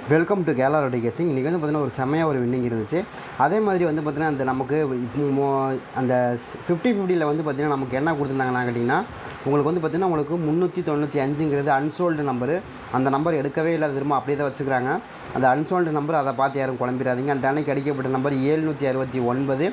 Welcome to gallery கேசிங். இன்றைக்கி வந்து பார்த்திங்கன்னா ஒரு செம்மையாக ஒரு வின்னிங் இருந்துச்சு. அதே மாதிரி வந்து பார்த்திங்கன்னா அந்த நமக்கு அந்த 50-50ல் வந்து பார்த்திங்கன்னா நமக்கு என்ன கொடுத்துருந்தாங்கன்னா கேட்டிங்கன்னா உங்களுக்கு வந்து பார்த்திங்கன்னா உங்களுக்கு 395ங்கிறது அன்சோல்டு நம்பரு. அந்த நம்பர் எடுக்கவே இல்லை, திரும்ப அப்படியே தான் வச்சுக்கிறாங்க. அந்த அன்சோல்டு நம்பர் அதை பார்த்து யாரும் குழம்பிடாதீங்க. அந்த அன்னைக்கு அடிக்கப்பட்ட நம்பர் 769.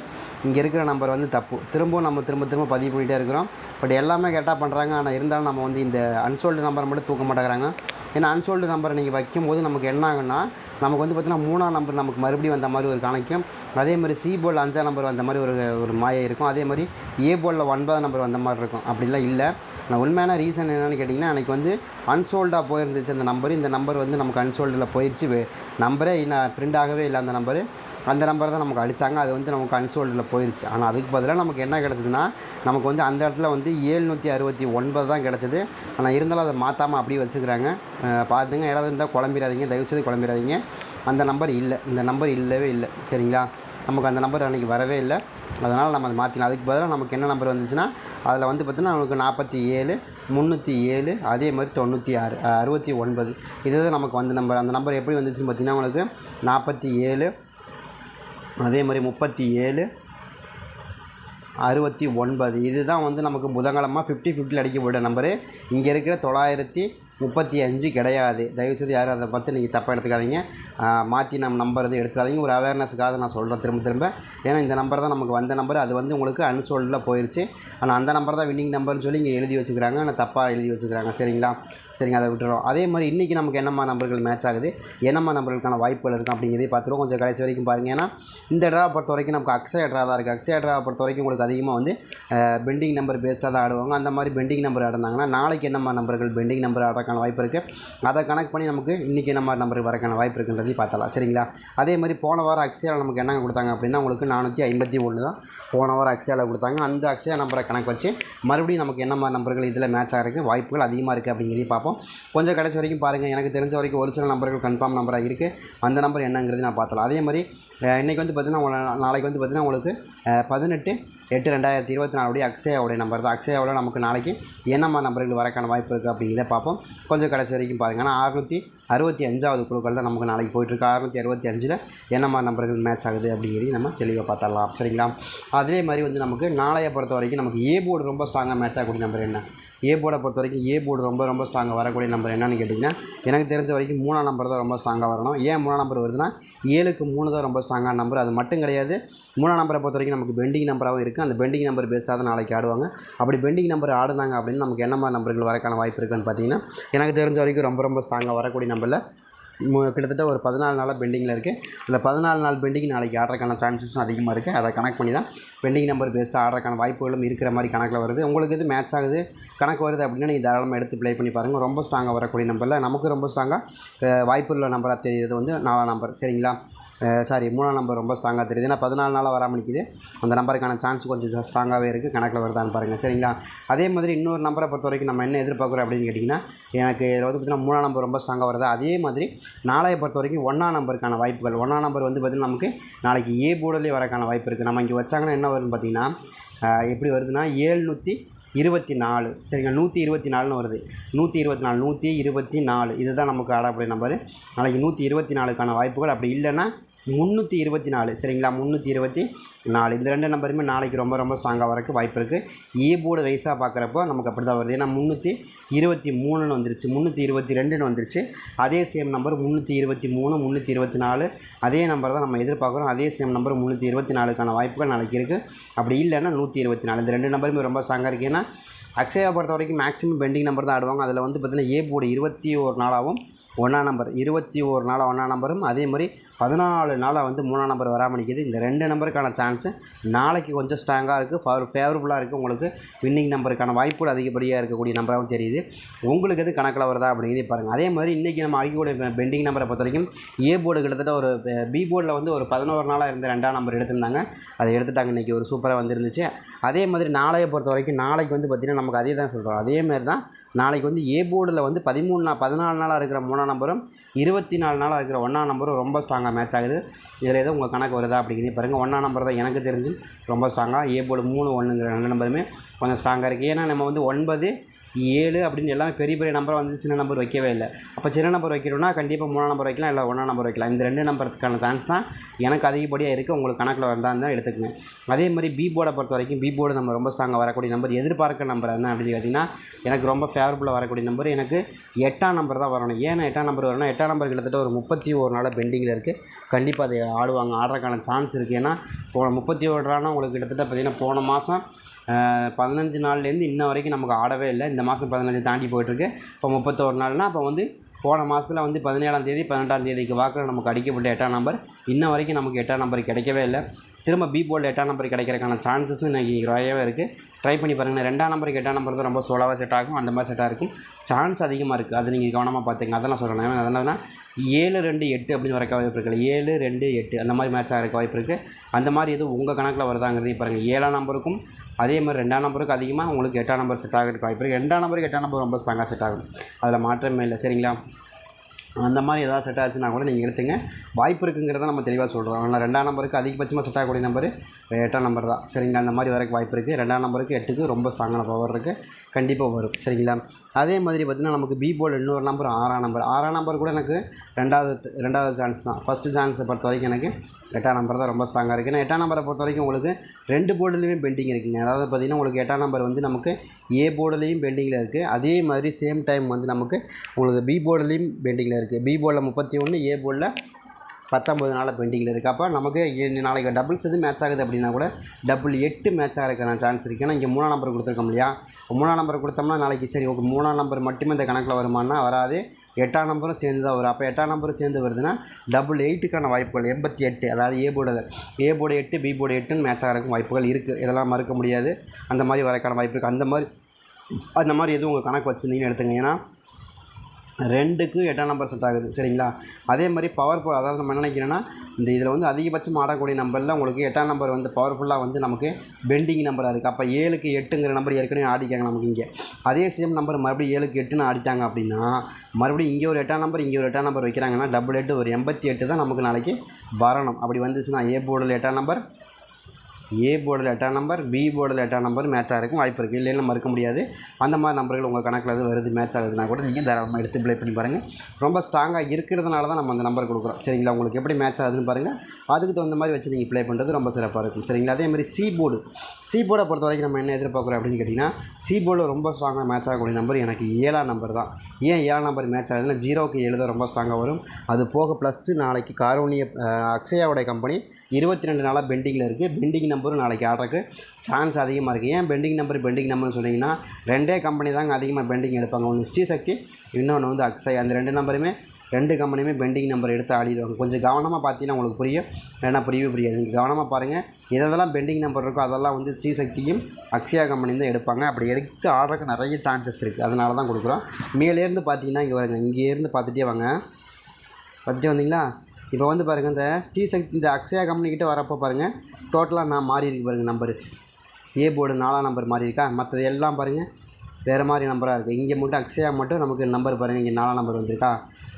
இங்கே இருக்கிற நம்பர் வந்து தப்பு. திரும்பவும் நம்ம திரும்ப பதிவு பண்ணிகிட்டே இருக்கிறோம். பட் எல்லாமே கரெக்டாக பண்ணுறாங்க. ஆனால் இருந்தாலும் நம்ம வந்து இந்த அன்சோல்டு நம்பரை மட்டும் தூக்க மாட்டேங்கிறாங்க. ஏன்னா அன்சோல்டு நம்பரை நீங்கள் வைக்கும்போது நமக்கு என்ன ஆகுன்னா நமக்கு வந்து பார்த்திங்கன்னா 3ஆம் நம்பர் நமக்கு மறுபடியும் வந்த மாதிரி ஒரு கணக்கும். அதே மாதிரி சி போர்டில் 5ஆம் நம்பர் வந்த மாதிரி ஒரு மாயை இருக்கும். அதே மாதிரி ஏ போர்டில் 9ஆம் நம்பர் வந்த மாதிரி இருக்கும். அப்படிலாம் இல்லை. நான் உண்மையான ரீசன் என்னென்னு கேட்டிங்கன்னா அன்றைக்கி வந்து அன்சோல்டாக போயிருந்துச்சு அந்த நம்பர். இந்த நம்பர் வந்து நமக்கு அன்சோல்டில் போயிடுச்சு. நம்பரே இன்னும் பிரிண்ட் ஆகவே இல்லை. அந்த நம்பர் தான் நமக்கு அடித்தாங்க. அது வந்து நமக்கு அன்சோல்டில் போயிடுச்சு. ஆனால் அதுக்கு பதிலாக நமக்கு என்ன கிடச்சிதுன்னா நமக்கு வந்து அந்த இடத்துல வந்து 769 தான் கிடச்சிது. ஆனால் இருந்தாலும் அதை மாற்றாமல் அப்படியே வச்சுக்கிறாங்க. பார்த்துங்க, யாராவது இருந்தால் குழம்பிடாதீங்க, தயவுசெய்து குழம்பிடாதீங்க. அந்த நம்பர் இல்லை, இந்த நம்பர் இல்லவே இல்லை. சரிங்களா? நமக்கு அந்த நம்பர் அன்றைக்கி வரவே இல்லை. அதனால் நம்ம அதை மாற்றினோம். அதுக்கு பதிலாக நமக்கு என்ன நம்பர் வந்துச்சுன்னா அதில் வந்து பார்த்திங்கன்னா நமக்கு 47, 307, அதே மாதிரி 96, 69 இதுதான் நமக்கு வந்த நம்பர். அந்த நம்பர் எப்படி வந்துச்சுன்னு பார்த்திங்கன்னா உங்களுக்கு 47, அதே மாதிரி 37, 69 இதுதான் வந்து நமக்கு புதன்கிழமை 50-50ல் அடிக்கப்பட்ட நம்பரு. இங்கே இருக்கிற 935 கிடையாது. தயவுசெய்து யாரும் அதை பார்த்து நீங்கள் தப்பாக எடுத்துக்காதீங்க. மாற்றி நம்ம நம்பர் இது எடுத்துக்காதீங்க. ஒரு அவேர்னஸுக்காக நான் சொல்கிறேன் திரும்ப. ஏன்னா இந்த நம்பர் தான் நமக்கு வந்த நம்பர். அது வந்து உங்களுக்கு அன்சோல்டில் போயிடுச்சு. ஆனால் அந்த நம்பர் தான் வின்னிங் நம்பர்னு சொல்லி இங்கே எழுதி வச்சுக்கிறாங்க. ஆனால் தப்பாக எழுதி வச்சுக்கிறாங்க. சரிங்களா? அதை விட்டுறோம். அதே மாதிரி இன்றைக்கி நமக்கு என்னம்மா நம்பர்கள் மேட்ச் ஆகுது, என்னம்மா நம்பர்களுக்கான வாய்ப்புகள் இருக்கும் அப்படிங்கிறதே பார்த்துருவோம். கொஞ்சம் கடைசி வரைக்கும் பாருங்கள். ஏன்னா இந்த ட்ரா பொறுத்த வரைக்கும் நமக்கு அக்ஷயா ட்ரா தான் இருக்குது. அக்ஷயா ட்ரா பொறுத்த வரைக்கும் உங்களுக்கு அதிகமாக வந்து பெண்டிங் நம்பர் பேஸ்டாக தான் ஆடுவாங்க. அந்த மாதிரி பெண்டிங் நம்பர் ஆடினாங்கன்னா நாளைக்கு என்னம்மா நம்பர்கள் பெண்டிங் நம்பர் ஆடுறதுக்கான வாய்ப்பு இருக்குது, அதை கனெக்ட் பண்ணி நமக்கு இன்றைக்கி என்ன மாதிரி நம்பருக்கு வரக்கான வாய்ப்பு இருக்குன்றதையும் பார்த்தலாம். சரிங்களா? அதே மாதிரி போன வாரம் அக்ஷயாவில் நமக்கு என்னங்க கொடுத்தாங்க அப்படின்னா உங்களுக்கு 451 தான் போன வாரம் அக்ஷயாவில் கொடுத்தாங்க. அந்த அக்ஷயா நம்பரை கணக்கு வச்சு மறுபடியும் நமக்கு என்ன மாதிரி நம்பர்கள் இதில் மேட்ச் ஆகிறதுக்கு வாய்ப்புகள் அதிகமாக இருக்குது அப்படிங்கிறதையும் பார்ப்போம். கொஞ்சம் கடைசி வரைக்கும் பாருங்கள். எனக்கு தெரிஞ்ச வரைக்கும் ஒரு சில நம்பர்கள் கன்ஃபார்ம் நம்பராக இருக்குது. அந்த நம்பர் என்னங்கிறது நான் பார்த்தலாம். அதே மாதிரி இன்றைக்கி வந்து பார்த்திங்கன்னா நாளைக்கு வந்து பார்த்திங்கன்னா உங்களுக்கு 18/8/2024 அக்ஷயாவுடைய நம்பர் தான். அக்ஷயாவில் நமக்கு நாளைக்கு என்னம்மா நம்பர்கள் வரக்கான வாய்ப்பு இருக்குது அப்படிங்கிறத பார்ப்போம். கொஞ்சம் கடைசி வரைக்கும் பாருங்கள். ஆனால் 665வது குழுக்கள் தான் நமக்கு நாளைக்கு போயிட்டுருக்கு. 665ல் என்னம்மா நம்பர்கள் மேட்ச் ஆகுது அப்படிங்கிறதையும் நம்ம தெளிவாக பார்த்துடலாம். சரிங்களா? அதே மாதிரி வந்து நமக்கு நாளைய பொறுத்த வரைக்கும் நமக்கு ஏ போர்டு ரொம்ப ஸ்ட்ராங்காக மேட்ச் ஆகக்கூடிய நம்பர் என்ன, ஏ போர்டை பொறுத்த வரைக்கும் ஏ போர்டு ரொம்ப ஸ்ட்ராங்காக வரக்கூடிய நம்பர் என்னன்னு கேட்டிங்கன்னா எனக்கு தெரிஞ்ச வரைக்கும் 3ஆம் நம்பர் தான் ரொம்ப ஸ்ட்ராங்காக வரணும். ஏன் 3ஆம் நம்பர் வருதுன்னா 7க்கு 3 தான் ரொம்ப ஸ்ட்ராங்கான நம்பர். அது மட்டும் கிடையாது, 3ஆம் நம்பரை பொறுத்த வரைக்கும் நமக்கு பெண்டிங் நம்பராகவும் இருக்குது. அந்த பெண்டிங் நம்பர் பேஸ்டாக தான் நாளைக்கு ஆடுவாங்க. அப்படி பெண்டிங் நம்பர் ஆடுனாங்க அப்படின்னு நமக்கு என்ன மாதிரி நம்பர்கள் வரக்கான வாய்ப்பு இருக்குன்னு பார்த்தீங்கன்னா எனக்கு தெரிஞ்ச வரைக்கும் ரொம்ப ஸ்ட்ராங்காக வரக்கூடிய நம்பரில் கிட்டத்தட்ட ஒரு 14 நாளாக பெண்டிங்கில் இருக்குது. அந்த 14 நாள் பெண்டிங் நாளைக்கு ஆடுறதுக்கான சான்சஸும் அதிகமாக இருக்குது. அதை கனெக்ட் பண்ணி தான் பெண்டிங் நம்பர் பேஸ்டாக ஆடுறதுக்கான வாய்ப்புகளும் இருக்கிற மாதிரி கணக்கில் வருது. உங்களுக்கு இது மேட்ச் ஆகுது, கணக்கு வருது அப்படின்னா நீங்கள் தாராளமாக எடுத்து ப்ளே பண்ணி பாருங்கள். ரொம்ப ஸ்ட்ராங்காக வரக்கூடிய நம்பரில் நமக்கு ரொம்ப ஸ்ட்ராங்காக வாய்ப்புள்ள நம்பராக தெரியுது வந்து 4ஆம் நம்பர். சரிங்களா? 3ஆம் நம்பர் ரொம்ப ஸ்ட்ராங்காக தெரியுது. ஏன்னா 14 நாளாக வராமல் நிற்கிது. அந்த நம்பருக்கான சான்ஸ் கொஞ்சம் ஸ்ட்ராங்காகவே இருக்குது. கணக்கில் வருதான்னு பாருங்கள். சரிங்களா? அதே மாதிரி இன்னொரு நம்பரை பொறுத்த வரைக்கும் நம்ம என்ன எதிர்பார்க்குறோம் அப்படின்னு கேட்டிங்கன்னா எனக்கு இதில் வந்து பார்த்திங்கன்னா 3ஆம் நம்பர் ரொம்ப ஸ்ட்ராங்காக வருது. அதே மாதிரி நாளைய பொறுத்த வரைக்கும் 1ஆம் நம்பருக்கான வாய்ப்புகள். 1ஆம் நம்பர் வந்து பார்த்திங்கன்னா நமக்கு நாளைக்கு ஏ போர்டிலே வரக்கான வாய்ப்பு இருக்குது. நம்ம இங்கே வச்சாங்கன்னா என்ன வருதுன்னு பார்த்திங்கன்னா எப்படி வருதுன்னா 724. சரிங்க, 124ன்னு வருது. 124 இதுதான் நமக்கு ஆடக்கூடிய நம்பரு. நாளைக்கு 124க்கான வாய்ப்புகள். அப்படி இல்லைன்னா 324. சரிங்களா? 324 இந்த 2 நம்பருமே நாளைக்கு ரொம்ப ஸ்ட்ராங்காக வரக்கு வாய்ப்பு இருக்குது. ஏ போர்டு வைஸாக பார்க்குறப்போ நமக்கு அப்படி தான் வருது. ஏன்னா 323ன்னு வந்துருச்சு, 322ன்னு வந்துருச்சு. அதே சேம் நம்பர் 323, 324 அதே நம்பர் தான் நம்ம எதிர்பார்க்குறோம். அதே சேம் நம்பர் 324க்கான வாய்ப்புகள் நாளைக்கு இருக்குது. அப்படி இல்லைன்னா 124 இந்த 2 நம்பருமே ரொம்ப ஸ்ட்ராங்காக இருக்குது. ஏன்னா அக்ஷயா பொறுத்த வரைக்கும் மேக்ஸிமம் பெண்டிங் நம்பர் தான் ஆடுவாங்க. அதில் வந்து பார்த்திங்கன்னா ஏ போர்டு 21 நாளாகவும் 1ஆம் நம்பர் 21 நாளாக 1ஆம் நம்பரும், அதே மாதிரி 14 நாளாக வந்து 3ஆம் நம்பர் வராமல் நிற்கிது. இந்த 2 நம்பருக்கான சான்ஸு நாளைக்கு கொஞ்சம் ஸ்ட்ராங்காக இருக்குது, ஃபேவரபுளாக இருக்குது. உங்களுக்கு வின்னிங் நம்பருக்கான வாய்ப்புகள் அதிகப்படியாக இருக்கக்கூடிய நம்பராகவும் தெரியுது. உங்களுக்கு எது கணக்கில் வருதா அப்படிங்கிறதே பாருங்கள். அதே மாதிரி இன்றைக்கி நம்ம அடிக்கக்கூடிய பெண்டிங் நம்பரை பொறுத்த வரைக்கும் ஏ போர்டு கிட்டத்தட்ட ஒரு பி போர்டில் வந்து ஒரு 11 நாளாக இருந்த 2ஆம் நம்பர் எடுத்திருந்தாங்க. அதை எடுத்துட்டாங்க. இன்றைக்கி ஒரு சூப்பராக வந்துருந்துச்சு. அதே மாதிரி நாளையை பொறுத்த வரைக்கும் நாளைக்கு வந்து பார்த்திங்கன்னா நமக்கு அதே தான் சொல்கிறோம். அதேமாதிரி தான் நாளைக்கு வந்து ஏ போர்டில் வந்து 14 நாளாக இருக்கிற 3ஆம் நம்பரும் 24 நாளாக இருக்கிற 1ஆம் நம்பரும் ரொம்ப ஸ்ட்ராங்காக மேட்ச் ஆகுது. இதில் ஏதோ உங்கள் கணக்கு வருதா அப்படிங்கிறதே பாருங்கள். 1ஆம் நம்பர் தான் எனக்கு தெரிஞ்சு ரொம்ப ஸ்ட்ராங்காக. ஏ போர்டு 3, 1ங்கிற 2 நம்பருமே கொஞ்சம் ஸ்ட்ராங்காக இருக்குது. ஏன்னா நம்ம வந்து 9, 7 அப்படின்னு எல்லாமே பெரிய பெரிய நம்பரை வந்து சின்ன நம்பர் வைக்கவே இல்லை. அப்போ சின்ன நம்பர் வைக்கணும்னா கண்டிப்பாக 3ஆம் நம்பர் வைக்கலாம், இல்லை 1ஆம் நம்பர் வைக்கலாம். இந்த 2 நம்பருக்கான சான்ஸ் தான் எனக்கு அதிகப்படியாக இருக்குது. உங்களுக்கு கணக்கில் வந்தால் தான் எடுத்துக்கங்க. அதே மாதிரி பி போர்டை பொறுத்த வரைக்கும் பி போர்டு நம்ம ரொம்ப ஸ்ட்ராங்காக வரக்கூடிய நம்பர், எதிர்பார்க்க நம்பர் என்ன அப்படின்னு பார்த்தீங்கன்னா எனக்கு ரொம்ப ஃபேவரபுளாக வரக்கூடிய நம்பர் எனக்கு 8ஆம் நம்பர் தான் வரணும். ஏன்னா 8ஆம் நம்பர் வரணும், 8ஆம் நம்பர் கிட்டத்தட்ட ஒரு 31 நாள் பெண்டிங்கில் இருக்குது. கண்டிப்பாக அதை ஆடுறதுக்கான சான்ஸ் இருக்குது. ஏன்னா போன 31 நாள்னா உங்களுக்கு கிட்டத்தட்ட பார்த்திங்கன்னா போன மாதம் 15 நாள்லேருந்து இன்ன வரைக்கும் நமக்கு ஆடவே இல்லை. இந்த மாதம் 15 தாண்டி போயிட்டுருக்கு. இப்போ 31 நாள்னால் அப்போ வந்து போன மாதத்தில் வந்து 17ஆம் தேதி 18ஆம் தேதிக்கு வாக்கில் நமக்கு அடிக்கப்பட்ட 8ஆம் நம்பர் இன்ன வரைக்கும் நமக்கு 8ஆம் நம்பர் கிடைக்கவே இல்லை. திரும்ப பி போர்டில் 8ஆம் நம்பர் கிடைக்கிறதுக்கான சான்சஸும் இன்றைக்கி நிறையவே இருக்குது. ட்ரை பண்ணி பாருங்கள். 2ஆம் நம்பருக்கு 8ஆம் நம்பர் தான் ரொம்ப சோலாவாக செட் ஆகும். அந்த மாதிரி செட்டாக இருக்கும். சான்ஸ் அதிகமாக இருக்குது. அது நீங்கள் கவனமாக பார்த்துங்க. அதெல்லாம் சொல்கிறேன். அதனால 7-2-8 அப்படின்னு வரக்க வாய்ப்பு இருக்குது. 7-2-8 அந்த மாதிரி மேட்ச் ஆகிறக்க வாய்ப்பு இருக்குது. அந்த மாதிரி எதுவும் உங்கள் கணக்கில் வருதாங்கிறதையும் பாருங்கள். 7ஆம் நம்பருக்கும் அதே மாதிரி 2ஆம் நம்பருக்கு அதிகமாக உங்களுக்கு 8ஆம் நம்பர் செட் ஆகிறதுக்கு வாய்ப்பு இருக்குது. 2ஆம் நம்பருக்கு 8ஆம் நம்பர் ரொம்ப ஸ்ட்ராங்காக செட் ஆகும். அதில் மாற்றமே இல்லை. சரிங்களா? அந்த மாதிரி ஏதாவது செட் ஆச்சுன்னா கூட நீங்கள் எடுத்துங்க. வாய்ப்பு இருக்குங்கிறத நம்ம தெளிவாக சொல்கிறோம். ஆனால் 2ஆம் நம்பருக்கு அதிகபட்சமாக செட் ஆகக்கூடிய நம்பர் 8ஆம் நம்பர் தான். சரிங்களா? அந்த மாதிரி வரக்கு வாய்ப்பு இருக்குது. 2ஆம் நம்பருக்கு 8க்கு ரொம்ப ஸ்ட்ராங்கான பவர் இருக்குது. கண்டிப்பாக வரும். சரிங்களா? அதே மாதிரி பார்த்திங்கன்னா நமக்கு பி போர்டு இன்னொரு நம்பர் 6ஆம் நம்பர். 6ஆம் நம்பர் கூட எனக்கு ரெண்டாவது சான்ஸ் தான். ஃபஸ்ட்டு சான்ஸை பொறுத்த வரைக்கும் எனக்கு 8ஆம் நம்பர் தான் ரொம்ப ஸ்ட்ராங்காக இருக்குது. ஏன்னா 8ஆம் நம்பரை பொறுத்த வரைக்கும் உங்களுக்கு 2 போர்டுலேயுமே பெண்டிங் இருக்குங்க. அதாவது பார்த்திங்கன்னா உங்களுக்கு 8ஆம் நம்பர் வந்து நமக்கு ஏ போர்டுலேயும் பெண்டிங்கில் இருக்குது. அதே மாதிரி சேம் டைம் வந்து நமக்கு உங்களுக்கு பி போர்டுலேயும் பெண்டிங்கில் இருக்குது. பி போர்டில் 31, ஏ போர்டில் 19 நாள் பெண்டிங்கில் இருக்குது. அப்போ நமக்கு நாளைக்கு டபுள்ஸ் எது மேட்ச் ஆகுது அப்படின்னா கூட டபுள் 8 மேட்ச் ஆகிறதுக்கான சான்ஸ் இருக்குது. ஏன்னா இங்கே 3ஆம் நம்பர் கொடுத்துருக்கோம் இல்லையா? 3ஆம் நம்பர் கொடுத்தோம்னா நாளைக்கு சரி ஓகே 3ஆம் நம்பர் மட்டுமே இந்த கணக்கில் வருமானா வராது. 8ஆம் நம்பரும் சேர்ந்து தான் வரும். அப்போ 8ஆம் நம்பரும் சேர்ந்து வருதுன்னா டபுள் 8க்கான வாய்ப்புகள் 88. அதாவது ஏ போர்டு 8 பி போர்டு 8ன்னு மேட்ச் ஆகிறதுக்கும் வாய்ப்புகள் இருக்குது. இதெல்லாம் மறுக்க முடியாது. அந்த மாதிரி வரக்கான வாய்ப்பு இருக்குது. அந்த மாதிரி எதுவும் உங்கள் கணக்கு வச்சுருந்தீங்கன்னு எடுத்துங்க. ஏன்னா 2க்கு 8ஆம் நம்பர் செட் ஆகுது. சரிங்களா? அதே மாதிரி பவர்ஃபுல், அதாவது நம்ம என்ன நினைக்கிறோன்னா இந்த இதில் வந்து அதிகபட்சம் ஆடக்கூடிய நம்பரில் உங்களுக்கு 8ஆம் நம்பர் வந்து பவர்ஃபுல்லாக வந்து நமக்கு பெண்டிங் நம்பராக இருக்குது. அப்போ 7க்கு 8ங்கிற நம்பர் ஏற்கனவே ஆடிக்காங்க நமக்கு இங்கே. அதே சேம் நம்பர் மறுபடியும் 7க்கு 8ன்னு ஆடிட்டாங்க அப்படின்னா மறுபடியும் இங்கே ஒரு 8ஆம் நம்பர் இங்கே ஒரு 8ஆம் நம்பர் வைக்கிறாங்கன்னா டபுள் 8 ஒரு 88 தான் நமக்கு நாளைக்கு வரணும். அப்படி வந்துச்சுன்னா ஏ போர்டில் 8ஆம் நம்பர், ஏ போர்டில் 8ஆம் நம்பர், பி போர்டில் 8ஆம் நம்பர் மேட்ச் ஆகிறதுக்கும் வாய்ப்பு இருக்குது. இல்லைன்னு மறுக்க முடியாது. அந்த மாதிரி நம்பர்கள் உங்கள் கணக்கில் எது வருது மேட்ச் ஆகுதுன்னா கூட நீங்கள் தாராளமாக எடுத்து ப்ளே பண்ணி பாருங்கள். ரொம்ப ஸ்ட்ராங்காக இருக்கிறதுனால தான் நம்ம அந்த நம்பர் கொடுக்குறோம். சரிங்களா? உங்களுக்கு எப்படி மேட்ச் ஆகுதுன்னு பாருங்கள். அதுக்கு தகுந்த மாதிரி வச்சு நீங்கள் ப்ளே பண்ணுறது ரொம்ப சிறப்பாக இருக்கும். சரிங்களா? அதே மாதிரி சி போர்டை பொறுத்த வரைக்கும் நம்ம என்ன எதிர்பார்க்குறோம் அப்படின்னு கேட்டிங்கன்னா சி போர்டில் ரொம்ப ஸ்ட்ராங்காக மேட்ச் ஆகக்கூடிய நம்பர் எனக்கு 7ஆம் நம்பர் தான். ஏன் 7ஆம் நம்பர் மேட்ச் ஆகுதுன்னா 0க்கு 7 தான் ரொம்ப ஸ்ட்ராங்காக வரும். அது போக ப்ளஸ்ஸு நாளைக்கு காரோனிய அக்ஷயாவோடைய கம்பெனி 22 நாளாக பெண்டிங்கில் இருக்குது. பெண்டிங் நம்பரும் நாளைக்கு ஆடுறதுக்கு சான்ஸ் அதிகமாக இருக்குது. ஏன் பெண்டிங் நம்பர்னு சொன்னீங்கன்னா 2 கம்பெனி தாங்க அதிகமாக பெண்டிங் எடுப்பாங்க. ஒன்று ஸ்ரீசக்தி, இன்னொன்று வந்து அக்ஷயா. அந்த 2 கம்பெனியுமே பெண்டிங் நம்பர் எடுத்து ஆடிடுவாங்க. கொஞ்சம் கவனமாக பார்த்தீங்கன்னா உங்களுக்கு புரியும். இல்லைன்னா புரியாது. நீங்கள் கவனமாக பாருங்கள். எதெல்லாம் பெண்டிங் நம்பர் இருக்கோ அதெல்லாம் வந்து ஸ்ரீசக்தியும் அக்ஷயா கம்பெனி தான் எடுப்பாங்க. அப்படி எடுத்து ஆடுறதுக்கு நிறைய சான்சஸ் இருக்குது. அதனால தான் கொடுக்குறோம். மேலேருந்து பார்த்தீங்கன்னா இங்கே வருங்க. இங்கேருந்து பார்த்துட்டே வாங்க. பார்த்துட்டே வந்தீங்களா? இப்போ வந்து பாருங்கள் இந்த ஸ்ரீசக்தி இந்த அக்ஷயா கம்பெனிக்கிட்ட வரப்போ பாருங்கள் டோட்டலாக நான் மாறி இருக்கு பாருங்கள் நம்பரு. ஏ போர்டு 4ஆம் நம்பர் மாறி இருக்கா? மற்றது எல்லாம் பாருங்கள் வேறு மாதிரி நம்பராக இருக்குது. இங்கே மட்டும் அக்ஷயா மட்டும் நமக்கு நம்பர் பாருங்கள் இங்கே 4ஆம் நம்பர் வந்திருக்கா?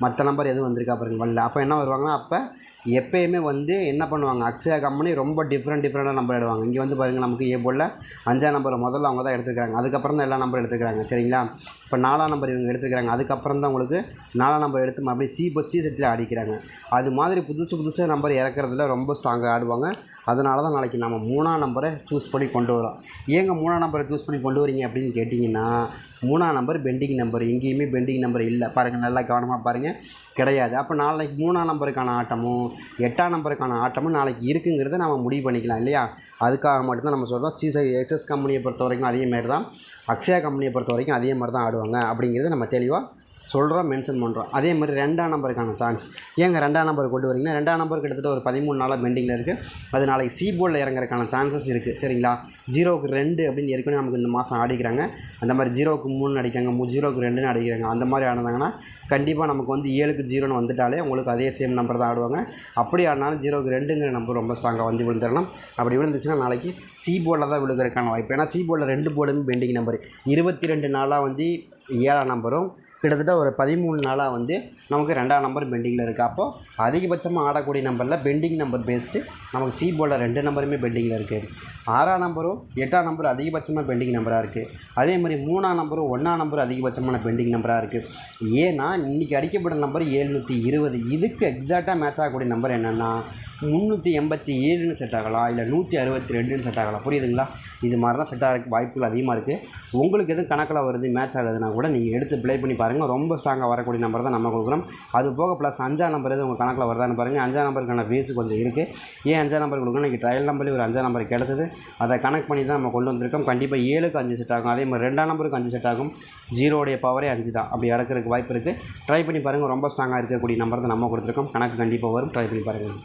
மற்ற நம்பர் எதுவும் வந்திருக்கா பாருங்கள் வரல. அப்போ என்ன வருவாங்கன்னா அப்போ எப்போயுமே வந்து என்ன பண்ணுவாங்க அக்ஷயா கம்பெனி ரொம்ப டிஃப்ரெண்ட்டாக நம்பர் எடுவாங்க. இங்கே வந்து பாருங்கள் நமக்கு ஏ போர்டில் 5ஆம் நம்பர் முதல்ல அவங்க தான் எடுத்துக்கிறாங்க. அதுக்கப்புறம் தான் எல்லா நம்பர் எடுத்துக்கிறாங்க. சரிங்களா? இப்போ 4ஆம் நம்பர் இவங்க எடுத்துக்கிறாங்க. அதுக்கப்புறம் தான் உங்களுக்கு 4ஆம் நம்பர் எடுத்து மறுபடியும் ஸ்ரீசக்தியில் அடிக்கிறாங்க. அது மாதிரி புதுசாக நம்பர் இறக்குறதுல ரொம்ப ஸ்ட்ராங்காக ஆடுவாங்க. அதனால தான் நாளைக்கு நம்ம 3ஆம் நம்பரை சூஸ் பண்ணி கொண்டு வரோம். ஏங்க 3ஆம் நம்பரை சூஸ் பண்ணி கொண்டு வரீங்க அப்படின்னு கேட்டிங்கன்னா 3ஆம் நம்பர் பெண்டிங் நம்பர். எங்கேயுமே பெண்டிங் நம்பர் இல்லை. பாருங்கள், நல்லா கவனமாக பாருங்கள். கிடையாது. அப்போ நாளைக்கு 3ஆம் நம்பருக்கான ஆட்டமும் 8ஆம் நம்பருக்கான ஆட்டமும் நாளைக்கு இருக்குங்கிறத நம்ம முடிவு பண்ணிக்கலாம் இல்லையா? அதுக்காக மட்டும்தான் நம்ம சொல்கிறோம். எஸ்எஸ் கம்பெனியை பொறுத்த வரைக்கும் அதே மாதிரி தான், அக்ஷயா கம்பெனியை பொறுத்த வரைக்கும் அதே மாதிரி தான் ஆடுவாங்க அப்படிங்கிறத நம்ம தெளிவாக சொல்கிறோம், மென்ஷன் பண்ணுறோம். அதே மாதிரி 2ஆம் நம்பருக்கான சான்ஸ் ஏங்க 2ஆம் நம்பர் கொண்டு வரீங்கன்னா 2ஆம் நம்பர் கிட்டத்தட்ட ஒரு 13 நாளாக பெண்டிங்கில் இருக்குது. அது நாளைக்கு சி போர்டில் இறங்குறதுக்கான சான்சஸ் இருக்குது. சரிங்களா? 0க்கு 2 அப்படின்னு ஏற்கனவே நமக்கு இந்த மாதம் ஆடிக்கிறாங்க. அந்த மாதிரி 0க்கு 3 அடிக்கிறாங்க, 0க்கு 2ன்னு அடிக்கிறாங்க. அந்த மாதிரி ஆடினாங்கன்னா கண்டிப்பாக நமக்கு வந்து 7க்கு 0ன்னு வந்துட்டாலே உங்களுக்கு அதே சேம் நம்பர் தான் ஆடுவாங்க. அப்படி ஆடினாலும் 0க்கு 2ங்கிற நம்பர் ரொம்ப ஸ்ட்ராங்காக வந்து விழுந்துடலாம். அப்படி விழுந்துச்சுன்னா நாளைக்கு சி போர்டில் தான் விழுகிறதுக்கான வாய்ப்பு. ஏன்னா சி போர்டில் 2 போர்டுமே பெண்டிங் நம்பர் 22 நாளாக வந்து 7ஆம் நம்பரும் கிட்டத்தட்ட ஒரு 13 நாளாக வந்து நமக்கு 2ஆம் நம்பர் பெண்டிங்கில் இருக்குது. அப்போது அதிகபட்சமாக ஆடக்கூடிய நம்பரில் பெண்டிங் நம்பர் பேஸ்டு நமக்கு சி போர்டில் 2 நம்பருமே பெண்டிங்கில் இருக்குது. 6ஆம் நம்பரும் 8ஆம் நம்பரும் அதிகபட்சமாக பெண்டிங் நம்பராக இருக்குது. அதே மாதிரி 3ஆம் நம்பரும் 1ஆம் நம்பரும் அதிகபட்சமான பெண்டிங் நம்பராக இருக்குது. ஏன்னா இன்றைக்கி அடிக்கப்பட்ட நம்பர் 720. இதுக்கு எக்ஸாக்டாக மேட்ச் ஆகக்கூடிய நம்பர் என்னென்னா 387ன்னு செட் ஆகலாம், இல்லை 162ன்னு செட் ஆகலாம். புரியுதுங்களா? இது மாதிரி தான் செட் ஆகிறதுக்கு வாய்ப்புகள் அதிகமாக இருக்குது. உங்களுக்கு எதுவும் கணக்கில் வருது மேட்ச் ஆகுதுன்னா கூட நீங்கள் எடுத்து ப்ளே பண்ணி பாருங்கள். ரொம்ப ஸ்ட்ராங்காக வரக்கூடிய நம்பர் தான் நம்ம கொடுக்குறோம். அது போக ப்ளஸ் 5ஆம் நம்பர் எதுவும் உங்கள் கணக்கில் வருதான்னு பாருங்கள். 5ஆம் நம்பருக்கான ஃபீஸு கொஞ்சம் இருக்குது. ஏன் 5ஆம் நம்பர் கொடுக்கணும்? இன்றைக்கி ட்ரையல் நம்பர்லேயும் ஒரு 5ஆம் நம்பர் கிடச்சது. அதை கனெக்ட் பண்ணி தான் நம்ம கொண்டு வந்திருக்கோம். கண்டிப்பாக 7க்கு 5 செட் ஆகும். அதே மாதிரி 2ஆம் நம்பருக்கு 5 செட் ஆகும். 0 பவரே 5 தான். அப்படி இறக்கிறதுக்கு வாய்ப்பு இருக்குது. ட்ரை பண்ணி பாருங்கள். ரொம்ப ஸ்ட்ராங்காக இருக்கக்கூடிய நம்பர் தான் நம்ம கொடுத்துருக்கோம். கணக்கு கண்டிப்பாக வரும். ட்ரை பண்ணி பாருங்கள்.